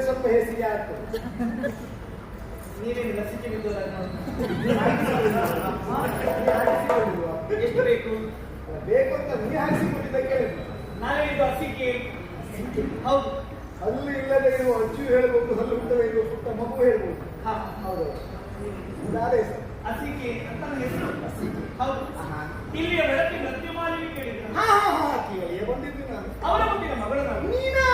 ಸ್ವಲ್ಪ ಹೇಸಿಗೆ ಆಯ್ತು. ನೀವೇನು ಲಸಿಕೆ ಎಷ್ಟು ಬೇಕು ಬೇಕು ಅಂತ ನೀ ಹಾಕಿಸಿಕೊಂಡಿದ್ದಕ್ಕೆ ನಾನೇ ಇದು ಹಸಿಕೆ ಹೌದು. ಹಲ್ಲು ಇಲ್ಲದೆ ಇರುವ ಅಚ್ಚು ಹೇಳ್ಬೋದು, ಹಲ್ಲು ಇಲ್ಲದೆ ಇರುವ ಪುಟ್ಟ ಮಗು ಹೇಳ್ಬೋದು. ಹೌದು, ಹಸಿಕೆ ಅಂತ ಹೆಸರು. ಹೌದು, ಇಲ್ಲಿಯ ಬೆಳಗ್ಗೆ ನೃತ್ಯ ಮಾಡಿ ಕೇಳಿದ್ರು. ಬಂದಿದ್ದು ನಾನು, ಅವರ ಮುಂದಿನ ಮಗಳು ನಾನು. ನೀನಾ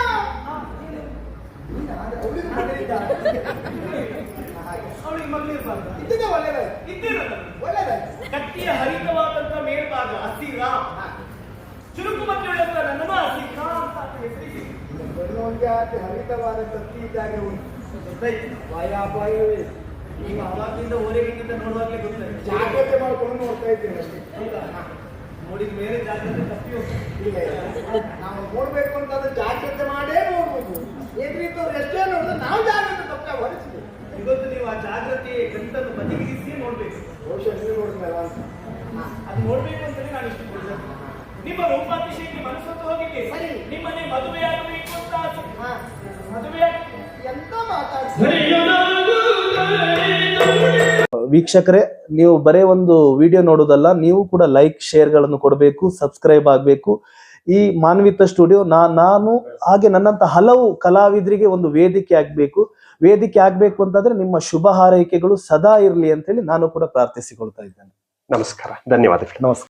ಅವಳಿಗೆ ಮಗಳಿರ್ಬಾರ್ದು ಇದ್ದಿದ್ದೆ ಒಳ್ಳೆದಾಯ್ತು. ಇದ್ದಿರಲ್ಲ ಒಳ್ಳೆದಾಯ್ತು. ಕಟ್ಟಿಯ ಹರಿತವಾದಂತ ಮೇಲ್ಭಾಗ ಹಸಿರ, ಚುರುಕು ಮಕ್ಕಳಂತ ನನ್ನನ್ನು ಹಸಿರ ಅಂತ ಹೆಸರಿಸಿ ಹರಿತವಾದ ಕತ್ತಿ ಇದ್ದಾಗ ವಾಯಾಪಾಯವೇ. ನೀವು ಅವಾಗಿಂದ ಹೊರಗಿಂದ ನೋಡುವಾಗಲೇ ಗೊತ್ತಾಯ್ತು. ಜಾಗ್ರತೆ ಮಾಡ್ಕೊಂಡು ನೋಡ್ತಾ ಇದ್ದೇನೆ. ನೋಡಿದ ಮೇಲೆ ಜಾಗ್ರತೆ ತಪ್ಪಿ ಹೋಗ್ತದೆ. ನಾವು ನೋಡ್ಬೇಕು ಅಂತಂದ್ರೆ ಜಾಗ್ರತೆ ಮಾಡೇ ನೋಡ್ಬೋದು. ಎದುರಿದ್ದವ್ರು ಎಷ್ಟೇ ನೋಡಿದ್ರೆ ನಾವು ಜಾಗ್ರತೆ ತಪ್ಪೆ ಹೊರಿಸಿದೆ. ಇವತ್ತು ನೀವು ಆ ಜಾಗ್ರತೆ ಗಂಟನ್ನು ಬದಿಗಿರಿಸಿ ನೋಡ್ಬೇಕು. ಬಹುಶಃ ನೀವು ನೋಡಿದ್ಮೇಲೆ ಅದು ನೋಡ್ಬೇಕು ಅಂತಲೇ ನಾನು ಇಷ್ಟಪಡ್ತೇನೆ. ನಿಮ್ಮ ರೂಪಾತಿಶಯಕ್ಕೆ ಮನಸ್ಸತ್ತು ಹೋಗಿದ್ದೆ. ಸರಿ, ನಿಮ್ಮನೆ ಮದುವೆ ಆಗಬೇಕು ಅಂತ ಆಸೆ. ಮದುವೆ ಎಂತ ಮಾತಾಡ್ತಾರೆ. ವೀಕ್ಷಕರೇ, ನೀವು ಬರೇ ಒಂದು ವಿಡಿಯೋ ನೋಡೋದಲ್ಲ, ನೀವು ಕೂಡ ಲೈಕ್ ಶೇರ್ಗಳನ್ನು ಕೊಡಬೇಕು, ಸಬ್ಸ್ಕ್ರೈಬ್ ಆಗಬೇಕು. ಈ ಮಾನ್ವಿತ ಸ್ಟುಡಿಯೋ ನಾನು ಹಾಗೆ ನನ್ನಂತ ಹಲವು ಕಲಾವಿದರಿಗೆ ಒಂದು ವೇದಿಕೆ ಆಗ್ಬೇಕು ಅಂತಂದ್ರೆ ನಿಮ್ಮ ಶುಭ ಹಾರೈಕೆಗಳು ಸದಾ ಇರಲಿ ಅಂತ ಹೇಳಿ ನಾನು ಕೂಡ ಪ್ರಾರ್ಥಿಸಿಕೊಳ್ತಾ ಇದ್ದೇನೆ. ನಮಸ್ಕಾರ, ಧನ್ಯವಾದಗಳು. ನಮಸ್ಕಾರ.